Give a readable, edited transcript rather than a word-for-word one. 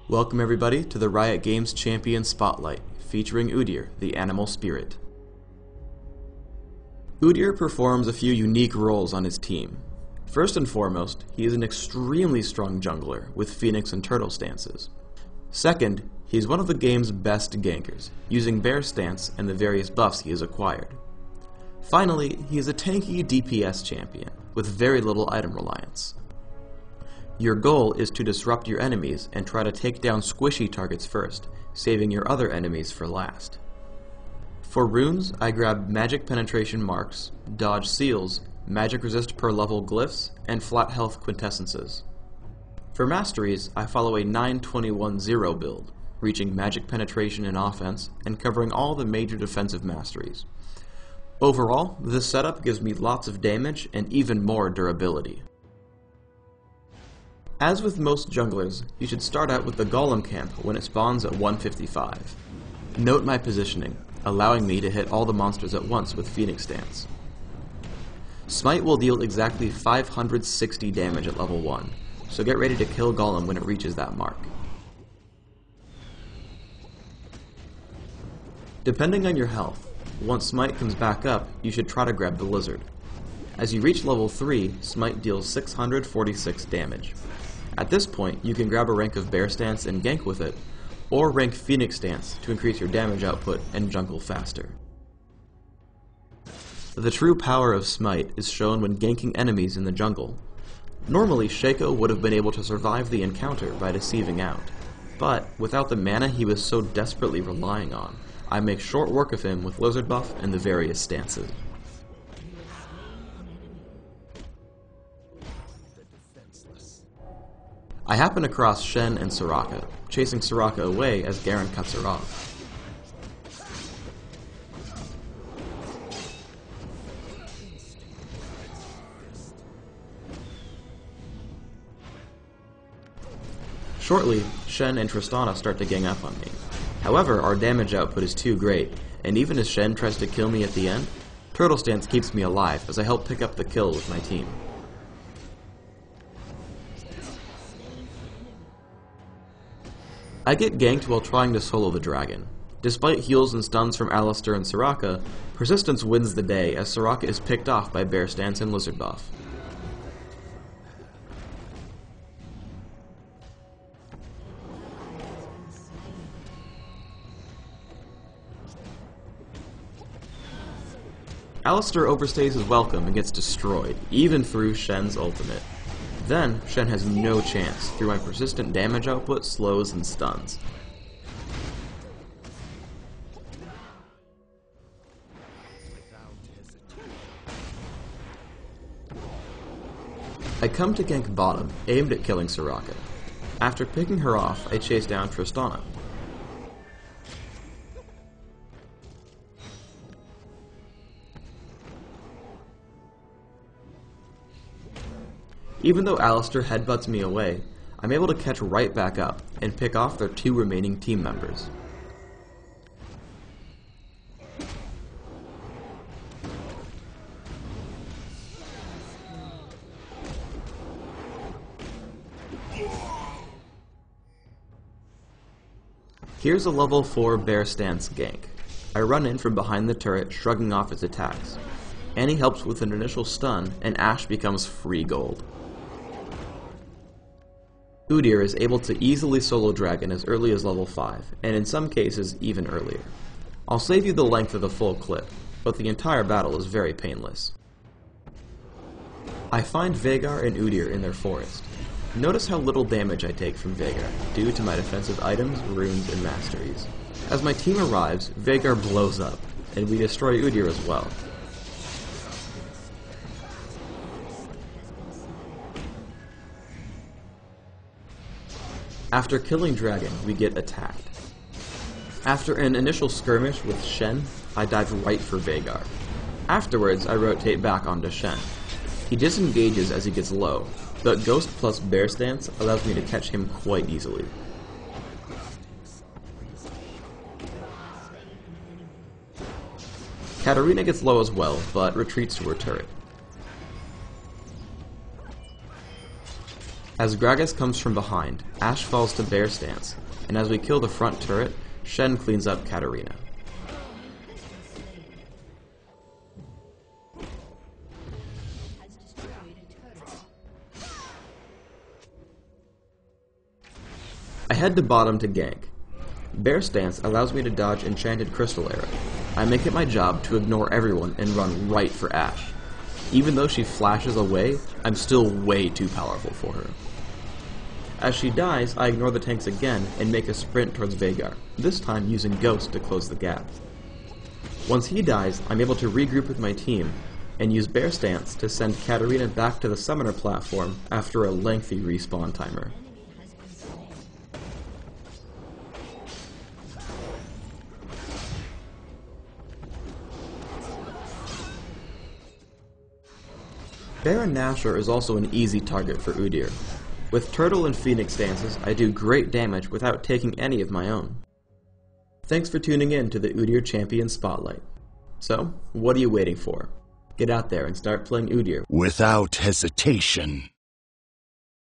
Welcome everybody to the Riot Games Champion Spotlight, featuring Udyr, the animal spirit. Udyr performs a few unique roles on his team. First and foremost, he is an extremely strong jungler with Phoenix and Turtle stances. Second, he is one of the game's best gankers, using Bear Stance and the various buffs he has acquired. Finally, he is a tanky DPS champion, with very little item reliance. Your goal is to disrupt your enemies and try to take down squishy targets first, saving your other enemies for last. For runes, I grab magic penetration marks, dodge seals, magic resist per level glyphs, and flat health quintessences. For masteries, I follow a 9-21-0 build, reaching magic penetration in offense and covering all the major defensive masteries. Overall, this setup gives me lots of damage and even more durability. As with most junglers, you should start out with the Golem camp when it spawns at 155. Note my positioning, allowing me to hit all the monsters at once with Phoenix Stance. Smite will deal exactly 560 damage at level 1, so get ready to kill Golem when it reaches that mark. Depending on your health, once Smite comes back up, you should try to grab the Lizard. As you reach level 3, Smite deals 646 damage. At this point, you can grab a rank of Bear Stance and gank with it, or rank Phoenix Stance to increase your damage output and jungle faster. The true power of Smite is shown when ganking enemies in the jungle. Normally, Shaco would have been able to survive the encounter by deceiving out, but without the mana he was so desperately relying on, I make short work of him with Lizard buff and the various stances. I happen across Shen and Soraka, chasing Soraka away as Garen cuts her off. Shortly, Shen and Tristana start to gang up on me. However, our damage output is too great, and even as Shen tries to kill me at the end, Turtle Stance keeps me alive as I help pick up the kill with my team. I get ganked while trying to solo the dragon. Despite heals and stuns from Alistar and Soraka, Persistence wins the day as Soraka is picked off by Bear Stance and Lizard buff. Alistar overstays his welcome and gets destroyed, even through Shen's ultimate. Then, Shen has no chance through my persistent damage output, slows, and stuns. I come to gank bottom, aimed at killing Soraka. After picking her off, I chase down Tristana. Even though Alistar headbutts me away, I'm able to catch right back up and pick off their two remaining team members. Here's a level 4 Bear Stance gank. I run in from behind the turret, shrugging off its attacks. Annie helps with an initial stun, and Ashe becomes free gold. Udyr is able to easily solo Dragon as early as level 5, and in some cases even earlier. I'll save you the length of the full clip, but the entire battle is very painless. I find Veigar and Udyr in their forest. Notice how little damage I take from Veigar, due to my defensive items, runes, and masteries. As my team arrives, Veigar blows up, and we destroy Udyr as well. After killing Dragon, we get attacked. After an initial skirmish with Shen, I dive right for Veigar. Afterwards, I rotate back onto Shen. He disengages as he gets low, but Ghost plus Bear Stance allows me to catch him quite easily. Katarina gets low as well, but retreats to her turret. As Gragas comes from behind, Ashe falls to bear stance, and as we kill the front turret, Shen cleans up Katarina. I head to bottom to gank. Bear stance allows me to dodge Enchanted Crystal Arrow. I make it my job to ignore everyone and run right for Ashe. Even though she flashes away, I'm still way too powerful for her. As she dies, I ignore the tanks again and make a sprint towards Veigar, this time using Ghost to close the gap. Once he dies, I'm able to regroup with my team and use Bear Stance to send Katarina back to the summoner platform after a lengthy respawn timer. Baron Nashor is also an easy target for Udyr. With Turtle and Phoenix stances, I do great damage without taking any of my own. Thanks for tuning in to the Udyr Champion Spotlight. So, what are you waiting for? Get out there and start playing Udyr without hesitation.